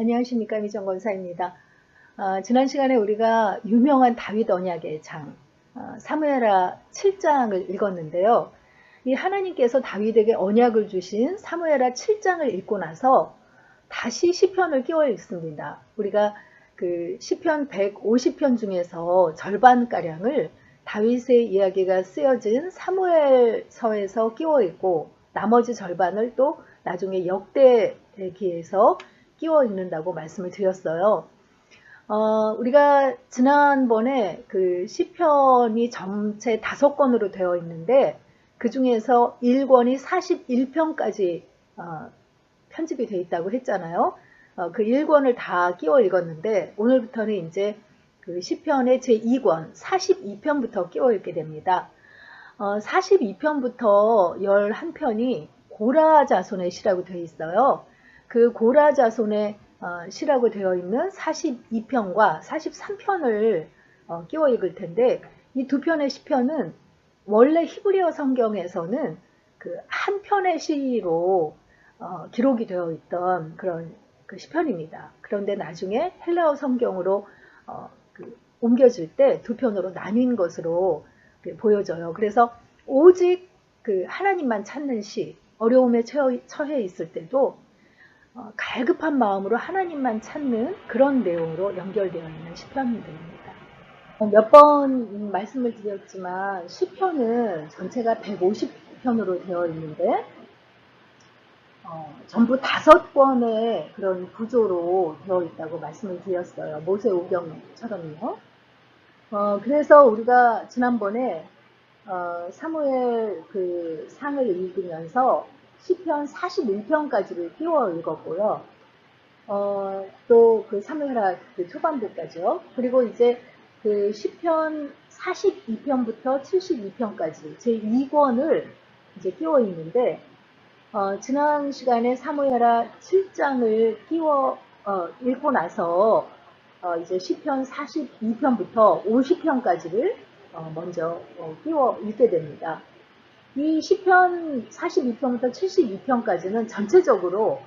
안녕하십니까, 미정 권사입니다. 지난 시간에 우리가 유명한 다윗 언약의 장 사무엘하 7장을 읽었는데요. 이 하나님께서 다윗에게 언약을 주신 사무엘하 7장을 읽고 나서 다시 시편을 끼워 읽습니다. 우리가 그 시편 150편 중에서 절반가량을 다윗의 이야기가 쓰여진 사무엘서에서 끼워 읽고 나머지 절반을 또 나중에 역대기에서 끼워 읽는다고 말씀을 드렸어요. 우리가 지난번에 그 시편이 전체 5권으로 되어 있는데 그 중에서 1권이 41편까지 편집이 되어 있다고 했잖아요. 그 1권을 다 끼워 읽었는데 오늘부터는 이제 그 시편의 제2권 42편부터 끼워 읽게 됩니다. 42편부터 11편이 고라 자손의 시라고 되어 있어요. 그 고라 자손의 시라고 되어 있는 42편과 43편을 끼워 읽을 텐데 이 두 편의 시편은 원래 히브리어 성경에서는 그 한 편의 시로 기록이 되어 있던 그런 그 시편입니다. 그런데 나중에 헬라어 성경으로 옮겨질 때 두 편으로 나뉜 것으로 보여져요. 그래서 오직 그 하나님만 찾는 시, 어려움에 처해 있을 때도 갈급한 마음으로 하나님만 찾는 그런 내용으로 연결되어 있는 시편들입니다. 몇 번 말씀을 드렸지만 시편은 전체가 150편으로 되어 있는데 전부 5권의 그런 구조로 되어 있다고 말씀을 드렸어요. 모세오경처럼요. 그래서 우리가 지난번에 사무엘 그 상을 읽으면서 시편 41편까지를 끼워 읽었고요. 또 그 사무엘하 그 초반부까지요. 그리고 이제 그 시편 42편부터 72편까지 제 2권을 이제 끼워 읽는데 지난 시간에 사무엘하 7장을 끼워 읽고 나서 이제 시편 42편부터 50편까지를 먼저 끼워 읽게 됩니다. 이 시편 42편부터 72편까지는 전체적으로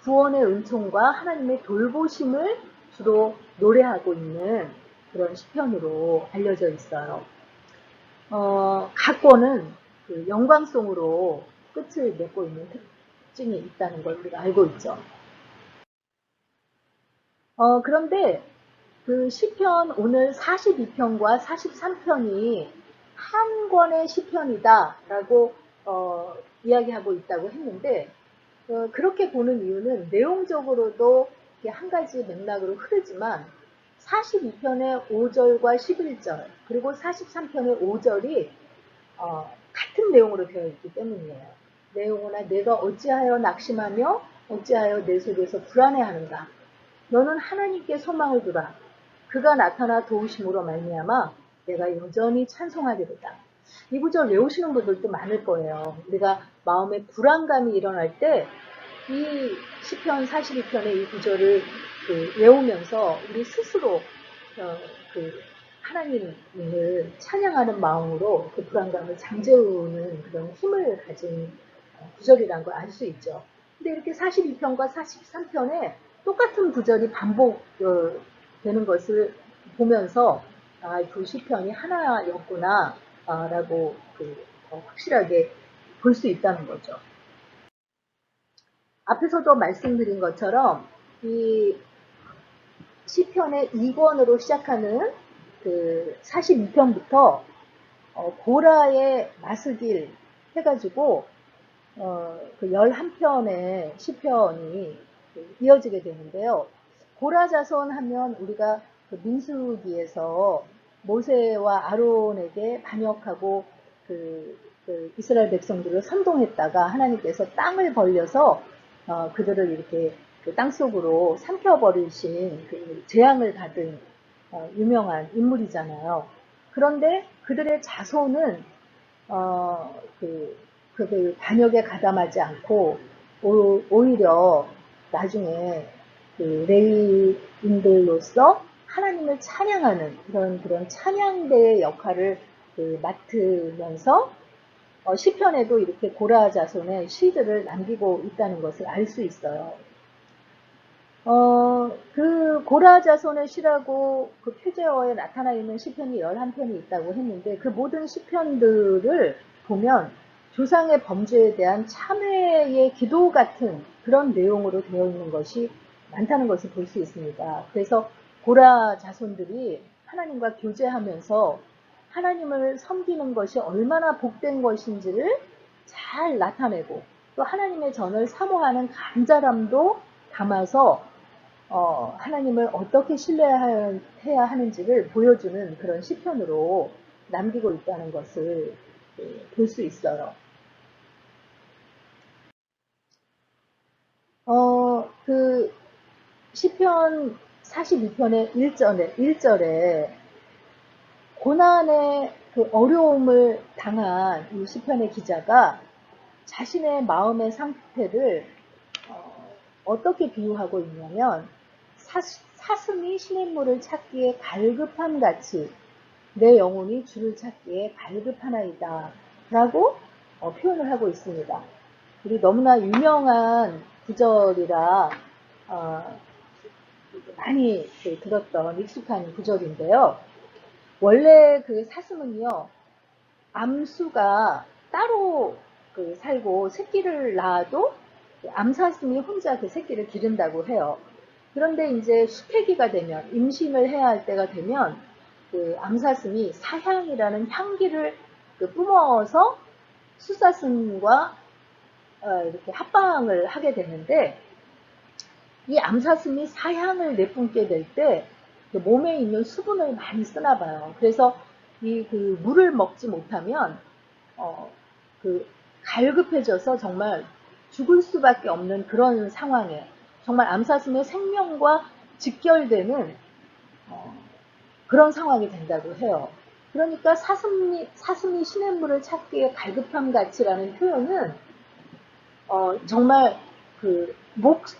구원의 은총과 하나님의 돌보심을 주로 노래하고 있는 그런 시편으로 알려져 있어요. 각 권은 그 영광송으로 끝을 맺고 있는 특징이 있다는 걸 우리가 알고 있죠. 그런데 그 시편 오늘 42편과 43편이 한 권의 시편이다라고 이야기하고 있다고 했는데 그렇게 보는 이유는 내용적으로도 한 가지 맥락으로 흐르지만 42편의 5절과 11절 그리고 43편의 5절이 같은 내용으로 되어 있기 때문이에요. 내용으나 내가 어찌하여 낙심하며 어찌하여 내 속에서 불안해하는가. 너는 하나님께 소망을 두라. 그가 나타나 도우심으로 말미암아 내가 여전히 찬송하리로다. 이 구절 외우시는 분들도 많을 거예요. 우리가 마음에 불안감이 일어날 때 이 시편 42편의 이 구절을 외우면서 우리 스스로 하나님을 찬양하는 마음으로 그 불안감을 잠재우는 그런 힘을 가진 구절이라는 걸 알 수 있죠. 근데 이렇게 42편과 43편에 똑같은 구절이 반복되는 것을 보면서 두 시편이 하나였구나 라고 확실하게 볼 수 있다는 거죠. 앞에서도 말씀드린 것처럼 이 시편의 2권으로 시작하는 그 42편부터 고라의 마스길 해가지고 그 11편의 시편이 이어지게 되는데요. 고라 자손 하면 우리가 그 민수기에서 모세와 아론에게 반역하고 그 이스라엘 백성들을 선동했다가 하나님께서 땅을 벌려서 그들을 이렇게 그 땅속으로 삼켜버리신 그 재앙을 받은 유명한 인물이잖아요. 그런데 그들의 자손은 그 반역에 가담하지 않고 오히려 나중에 그 레위인들로서 하나님을 찬양하는 그런 찬양대의 역할을 맡으면서 시편에도 이렇게 고라 자손의 시들을 남기고 있다는 것을 알 수 있어요. 그 고라자손의 시라고 그 표제어에 나타나 있는 시편이 11편이 있다고 했는데 그 모든 시편들을 보면 조상의 범죄에 대한 참회의 기도 같은 그런 내용으로 되어 있는 것이 많다는 것을 볼 수 있습니다. 그래서 고라 자손들이 하나님과 교제하면서 하나님을 섬기는 것이 얼마나 복된 것인지를 잘 나타내고 또 하나님의 전을 사모하는 간절함도 담아서 하나님을 어떻게 신뢰해야 하는지를 보여주는 그런 시편으로 남기고 있다는 것을 볼 수 있어요. 그 시편 42편의 1절에 고난의 그 어려움을 당한 이 시편의 기자가 자신의 마음의 상태를 어떻게 비유하고 있냐면 사슴이 시냇물을 찾기에 갈급함 같이 내 영혼이 주를 찾기에 갈급하나이다 라고 표현을 하고 있습니다. 우리 너무나 유명한 구절이라 많이 들었던 익숙한 구절인데요. 원래 그 사슴은요, 암수가 따로 살고 새끼를 낳아도 암사슴이 혼자 그 새끼를 기른다고 해요. 그런데 이제 수태기가 되면 임신을 해야 할 때가 되면 그 암사슴이 사향이라는 향기를 뿜어서 수사슴과 이렇게 합방을 하게 되는데 이 암사슴이 사향을 내뿜게 될 때 몸에 있는 수분을 많이 쓰나 봐요. 그래서 이 그 물을 먹지 못하면 그 갈급해져서 정말 죽을 수밖에 없는 그런 상황에 정말 암사슴의 생명과 직결되는 그런 상황이 된다고 해요. 그러니까 사슴이 시냇물을 찾기에 갈급함 같이라는 표현은 정말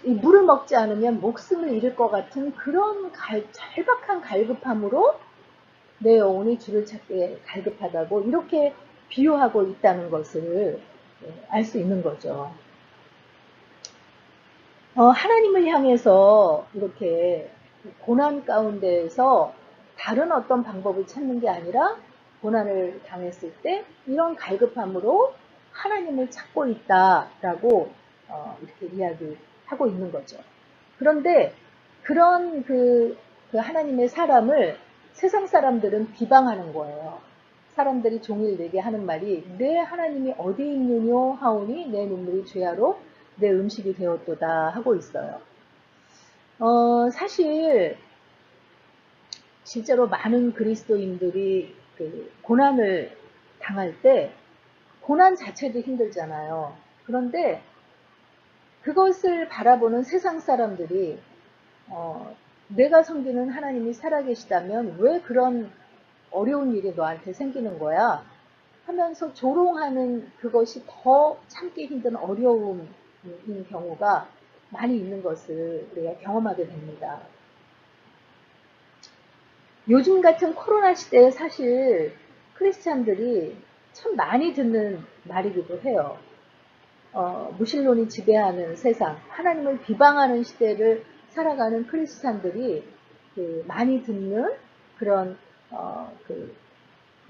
물을 먹지 않으면 목숨을 잃을 것 같은 그런 절박한 갈급함으로 내 영혼이 주를 찾기에 갈급하다고 이렇게 비유하고 있다는 것을 알 수 있는 거죠. 하나님을 향해서 이렇게 고난 가운데에서 다른 어떤 방법을 찾는 게 아니라 고난을 당했을 때 이런 갈급함으로 하나님을 찾고 있다라고 이렇게 이야기하고 있는 거죠. 그런데 그런 그 하나님의 사람을 세상 사람들은 비방하는 거예요. 사람들이 종일 내게 하는 말이 내 하나님이 어디 있느뇨 하오니 내 눈물이 죄하로 내 음식이 되었도다 하고 있어요. 사실 실제로 많은 그리스도인들이 그 고난을 당할 때 고난 자체도 힘들잖아요. 그런데 그것을 바라보는 세상 사람들이 내가 섬기는 하나님이 살아계시다면 왜 그런 어려운 일이 너한테 생기는 거야? 하면서 조롱하는 그것이 더 참기 힘든 어려움인 경우가 많이 있는 것을 우리가 경험하게 됩니다. 요즘 같은 코로나 시대에 사실 크리스찬들이 참 많이 듣는 말이기도 해요. 무신론이 지배하는 세상, 하나님을 비방하는 시대를 살아가는 크리스찬들이 많이 듣는 그런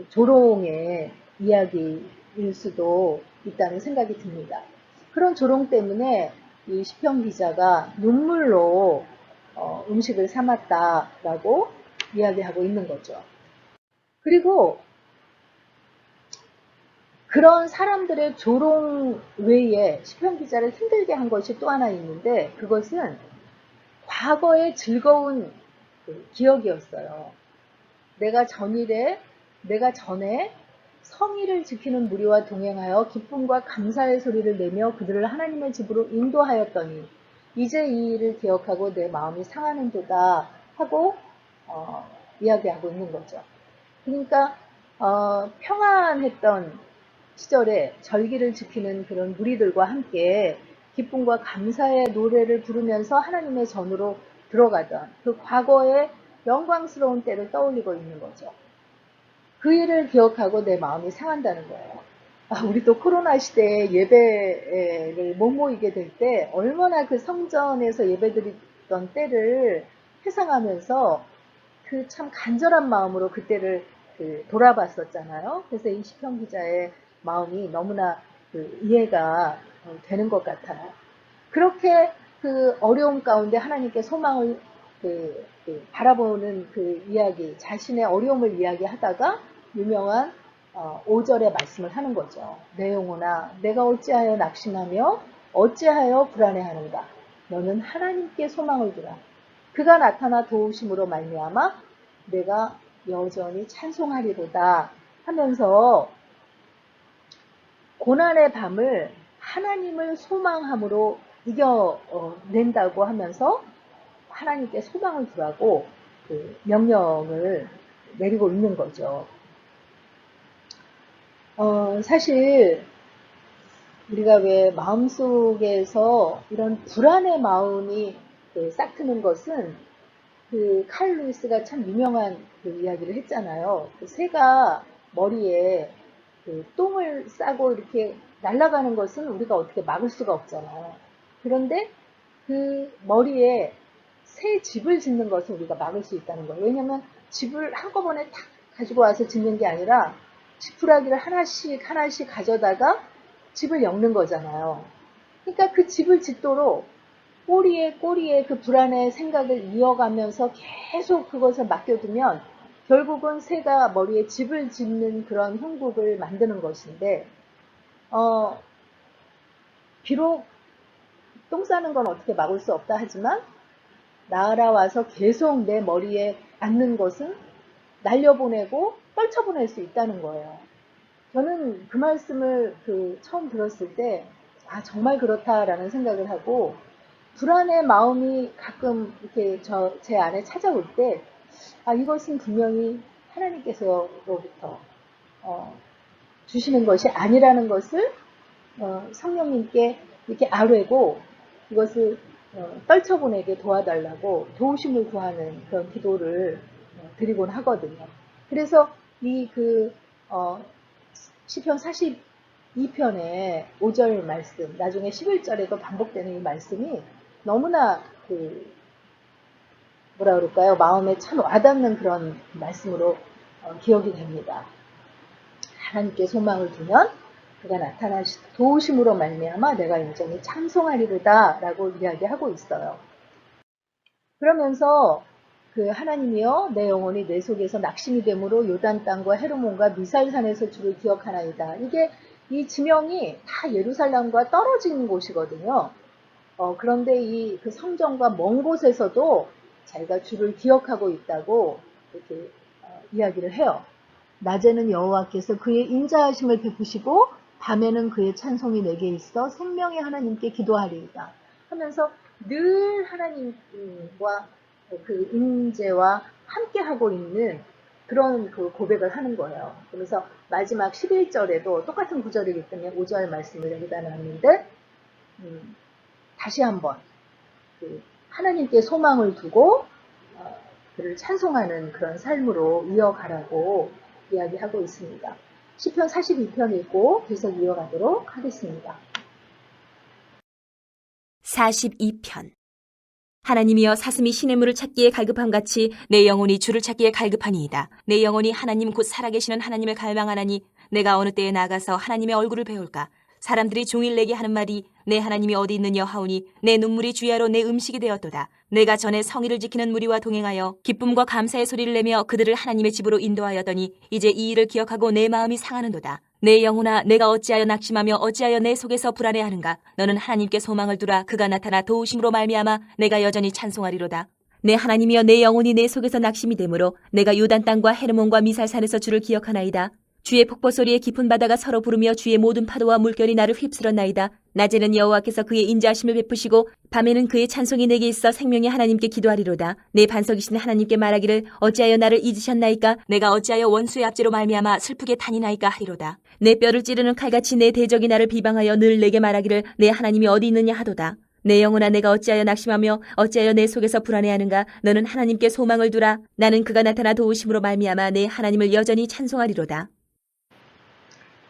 조롱의 이야기일 수도 있다는 생각이 듭니다. 그런 조롱 때문에 이 시편 기자가 눈물로 음식을 삼았다라고 이야기하고 있는 거죠. 그리고 그런 사람들의 조롱 외에 시편 기자를 힘들게 한 것이 또 하나 있는데 그것은 과거의 즐거운 기억이었어요. 내가 전에 성의를 지키는 무리와 동행하여 기쁨과 감사의 소리를 내며 그들을 하나님의 집으로 인도하였더니 이제 이 일을 기억하고 내 마음이 상하는도다 하고 이야기하고 있는 거죠. 그러니까 평안했던 시절에 절기를 지키는 그런 무리들과 함께 기쁨과 감사의 노래를 부르면서 하나님의 전으로 들어가던 그 과거의 영광스러운 때를 떠올리고 있는 거죠. 그 일을 기억하고 내 마음이 상한다는 거예요. 우리 또 코로나 시대에 예배를 못 모이게 될 때 얼마나 그 성전에서 예배드리던 있었던 때를 회상하면서 그 참 간절한 마음으로 그때를 돌아봤었잖아요. 그래서 이 시편 기자의 마음이 너무나 이해가 되는 것 같아요. 그렇게 그 어려움 가운데 하나님께 소망을 바라보는 그 이야기, 자신의 어려움을 이야기하다가 유명한 5절의 말씀을 하는 거죠. 내 영혼아, 내가 어찌하여 낙심하며 어찌하여 불안해하는가? 너는 하나님께 소망을 두라. 그가 나타나 도우심으로 말미암아 내가 여전히 찬송하리로다 하면서 고난의 밤을 하나님을 소망함으로 이겨낸다고 하면서 하나님께 소망을 두라고 명령을 내리고 있는 거죠. 사실 우리가 왜 마음속에서 이런 불안의 마음이 싹 트는 것은 칼 루이스가 참 유명한 이야기를 했잖아요. 새가 머리에 똥을 싸고 이렇게 날아가는 것은 우리가 어떻게 막을 수가 없잖아요. 그런데 그 머리에 새 집을 짓는 것은 우리가 막을 수 있다는 거예요. 왜냐하면 집을 한꺼번에 탁 가지고 와서 짓는 게 아니라 지푸라기를 하나씩 하나씩 가져다가 집을 엮는 거잖아요. 그러니까 그 집을 짓도록 꼬리에 그 불안의 생각을 이어가면서 계속 그것을 맡겨두면 결국은 새가 머리에 집을 짓는 그런 형국을 만드는 것인데 비록 똥 싸는 건 어떻게 막을 수 없다 하지만 날아와서 계속 내 머리에 앉는 것은 날려보내고 떨쳐보낼 수 있다는 거예요. 저는 그 말씀을 처음 들었을 때 정말 그렇다라는 생각을 하고 불안의 마음이 가끔 이렇게 제 안에 찾아올 때 이것은 분명히 하나님께서로부터 주시는 것이 아니라는 것을 성령님께 이렇게 아뢰고 이것을 떨쳐보내게 도와달라고 도우심을 구하는 그런 기도를 드리곤 하거든요. 그래서 이 시편 42편의 5절 말씀, 나중에 11절에도 반복되는 이 말씀이 너무나 뭐라 그럴까요? 마음에 참 와닿는 그런 말씀으로 기억이 됩니다. 하나님께 소망을 두면 그가 나타나시 도우심으로 말미암아 내가 여전히 찬송하리로다 라고 이야기하고 있어요. 그러면서 하나님이여 내 영혼이 내 속에서 낙심이 되므로 요단 땅과 헤르몬과 미살산에서 주를 기억하나이다. 이 지명이 다 예루살렘과 떨어진 곳이거든요. 그런데 그 성전과 먼 곳에서도 자기가 주를 기억하고 있다고 이렇게 이야기를 해요. 낮에는 여호와께서 그의 인자하심을 베푸시고 밤에는 그의 찬송이 내게 있어 생명의 하나님께 기도하리이다 하면서 늘 하나님과 그 임재와 함께하고 있는 그런 고백을 하는 거예요. 그래서 마지막 11절에도 똑같은 구절이기 때문에 5절 말씀을 여기다 놨는데 다시 한번 하나님께 소망을 두고 그를 찬송하는 그런 삶으로 이어가라고 이야기하고 있습니다. 시편 42편 읽고 계속 이어가도록 하겠습니다. 42편. 하나님이여 사슴이 시냇물을 찾기에 갈급함같이 내 영혼이 주를 찾기에 갈급하니이다. 내 영혼이 하나님 곧 살아계시는 하나님을 갈망하나니 내가 어느 때에 나가서 하나님의 얼굴을 배울까. 사람들이 종일 내게 하는 말이 내 하나님이 어디 있느냐 하오니 내 눈물이 주야로 내 음식이 되었도다. 내가 전에 성의를 지키는 무리와 동행하여 기쁨과 감사의 소리를 내며 그들을 하나님의 집으로 인도하였더니 이제 이 일을 기억하고 내 마음이 상하는도다. 내 영혼아 내가 어찌하여 낙심하며 어찌하여 내 속에서 불안해하는가. 너는 하나님께 소망을 두라. 그가 나타나 도우심으로 말미암아 내가 여전히 찬송하리로다. 내 하나님이여 내 영혼이 내 속에서 낙심이 되므로 내가 요단 땅과 헤르몬과 미살산에서 주를 기억하나이다. 주의 폭포소리에 깊은 바다가 서로 부르며 주의 모든 파도와 물결이 나를 휩쓸었나이다. 낮에는 여호와께서 그의 인자하심을 베푸시고 밤에는 그의 찬송이 내게 있어 생명의 하나님께 기도하리로다. 내 반석이신 하나님께 말하기를 어찌하여 나를 잊으셨나이까. 내가 어찌하여 원수의 압제로 말미암아 슬프게 탄이나이까 하리로다. 내 뼈를 찌르는 칼같이 내 대적이 나를 비방하여 늘 내게 말하기를 내 하나님이 어디 있느냐 하도다. 내 영혼아 내가 어찌하여 낙심하며 어찌하여 내 속에서 불안해하는가. 너는 하나님께 소망을 두라. 나는 그가 나타나 도우심으로 말미암아 내 하나님을 여전히 찬송하리로다.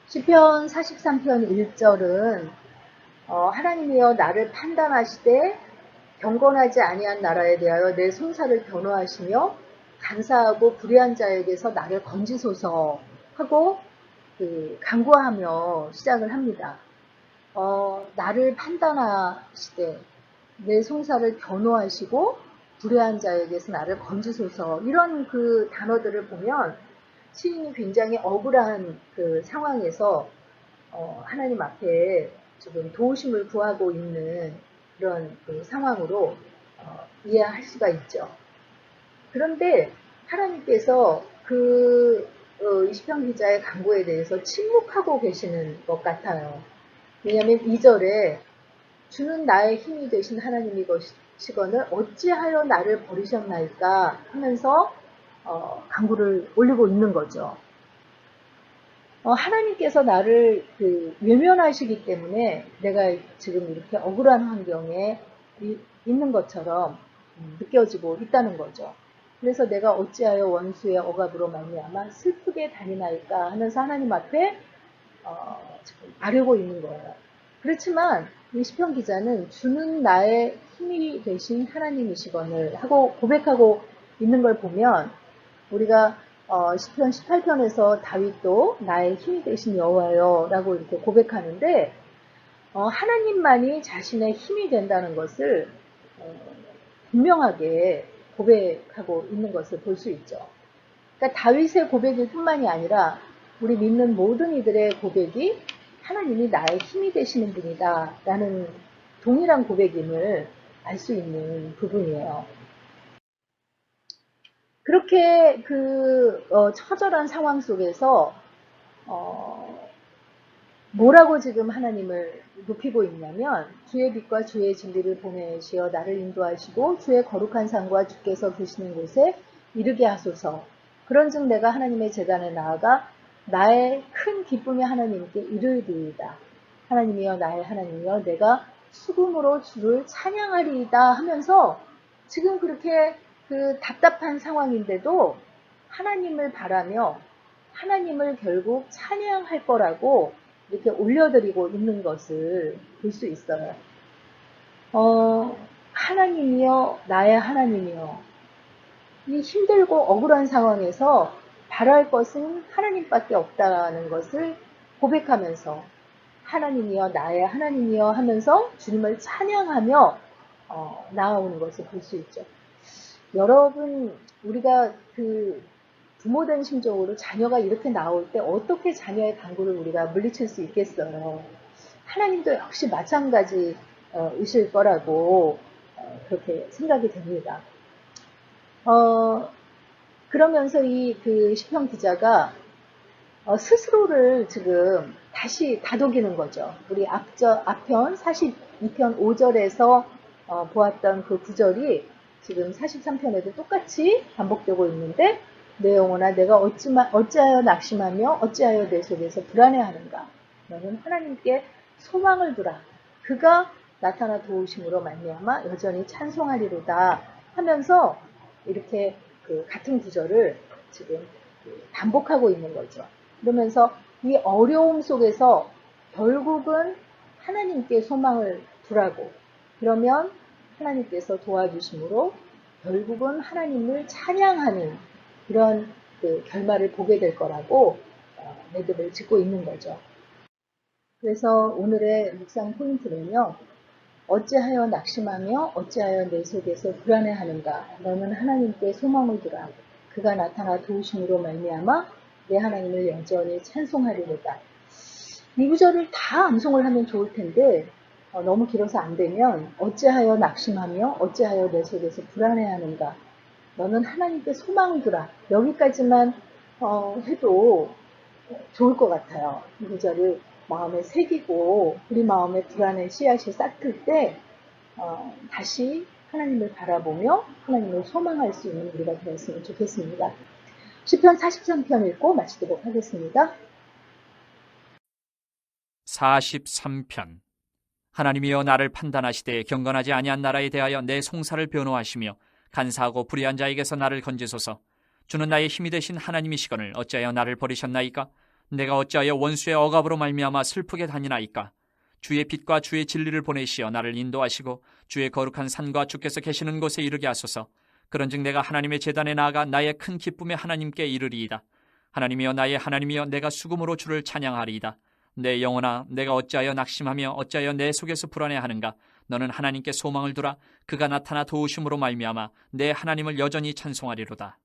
시편 43편 1절은 하나님이여 나를 판단하시되 경건하지 아니한 나라에 대하여 내 송사를 변호하시며 간사하고 불의한 자에게서 나를 건지소서 하고 간구하며 시작을 합니다. 나를 판단하시되 내 송사를 변호하시고 불의한 자에게서 나를 건지소서, 이런 그 단어들을 보면 시인이 굉장히 억울한 그 상황에서 하나님 앞에 지금 도우심을 구하고 있는 그런 그 상황으로 이해할 수가 있죠. 그런데 하나님께서 이 시편 기자의 간구에 대해서 침묵하고 계시는 것 같아요. 왜냐하면 2절에 주는 나의 힘이 되신 하나님이시거늘 어찌하여 나를 버리셨나이까 하면서 간구를 올리고 있는 거죠. 하나님께서 나를 외면하시기 때문에 내가 지금 이렇게 억울한 환경에 있는 것처럼 느껴지고 있다는 거죠. 그래서 내가 어찌하여 원수의 억압으로 말미암아 슬프게 다니나이까 하면서 하나님 앞에 지금 아뢰고 있는 거예요. 그렇지만 이 시편 기자는 주는 나의 힘이 되신 하나님이시거늘 하고 고백하고 있는 걸 보면, 우리가 시편 18편에서 다윗도 나의 힘이 되신 여호와여 라고 이렇게 고백하는데, 하나님만이 자신의 힘이 된다는 것을 분명하게 고백하고 있는 것을 볼 수 있죠. 그러니까 다윗의 고백일 뿐만이 아니라 우리 믿는 모든 이들의 고백이 하나님이 나의 힘이 되시는 분이다 라는 동일한 고백임을 알 수 있는 부분이에요. 그렇게 처절한 상황 속에서 뭐라고 지금 하나님을 높이고 있냐면, 주의 빛과 주의 진리를 보내시어 나를 인도하시고 주의 거룩한 산과 주께서 계시는 곳에 이르게 하소서. 그런즉 내가 하나님의 제단에 나아가 나의 큰 기쁨의 하나님께 이르리이다. 하나님이여 나의 하나님이여 내가 수금으로 주를 찬양하리이다 하면서, 지금 그렇게 답답한 상황인데도 하나님을 바라며 하나님을 결국 찬양할 거라고 이렇게 올려드리고 있는 것을 볼 수 있어요. 하나님이여 나의 하나님이여, 이 힘들고 억울한 상황에서 바랄 것은 하나님밖에 없다는 것을 고백하면서 하나님이여 나의 하나님이여 하면서 주님을 찬양하며 나아오는 것을 볼 수 있죠. 여러분, 우리가 부모된 심정으로 자녀가 이렇게 나올 때 어떻게 자녀의 간구를 우리가 물리칠 수 있겠어요. 하나님도 역시 마찬가지이실 거라고 그렇게 생각이 됩니다. 그러면서 이 시편 기자가 스스로를 지금 다시 다독이는 거죠. 우리 앞편 42편 5절에서 보았던 그 구절이 지금 43편에도 똑같이 반복되고 있는데, 내 영혼아 내가 어찌하여 낙심하며 어찌하여 내 속에서 불안해하는가. 너는 하나님께 소망을 두라. 그가 나타나 도우심으로 말미암아 여전히 찬송하리로다 하면서 이렇게 같은 구절을 지금 반복하고 있는 거죠. 그러면서 이 어려움 속에서 결국은 하나님께 소망을 두라고, 그러면 하나님께서 도와주심으로 결국은 하나님을 찬양하는 그런 결말을 보게 될 거라고 매듭을 짓고 있는 거죠. 그래서 오늘의 묵상 포인트는요, 어찌하여 낙심하며 어찌하여 내 속에서 불안해하는가. 너는 하나님께 소망을 두라. 그가 나타나 도우심으로 말미암아 내 하나님을 여전히 찬송하리로다. 이 구절을 다 암송을 하면 좋을 텐데 너무 길어서 안 되면 어찌하여 낙심하며 어찌하여 내 속에서 불안해하는가. 너는 하나님께 소망을 두라. 여기까지만 해도 좋을 것 같아요. 이 구절을 마음에 새기고 우리 마음에 불안의 씨앗이 싹틀 때 다시 하나님을 바라보며 하나님을 소망할 수 있는 우리가 되었으면 좋겠습니다. 시편 43편 읽고 마치도록 하겠습니다. 43편. 하나님이여 나를 판단하시되 경건하지 아니한 나라에 대하여 내 송사를 변호하시며 간사하고 불의한 자에게서 나를 건지소서. 주는 나의 힘이 되신 하나님이시거늘 어찌하여 나를 버리셨나이까. 내가 어찌하여 원수의 억압으로 말미암아 슬프게 다니나이까. 주의 빛과 주의 진리를 보내시어 나를 인도하시고 주의 거룩한 산과 주께서 계시는 곳에 이르게 하소서. 그런즉 내가 하나님의 제단에 나아가 나의 큰 기쁨의 하나님께 이르리이다. 하나님이여 나의 하나님이여 내가 수금으로 주를 찬양하리이다. 내 영혼아 내가 어찌하여 낙심하며 어찌하여 내 속에서 불안해하는가. 너는 하나님께 소망을 두라. 그가 나타나 도우심으로 말미암아 내 하나님을 여전히 찬송하리로다.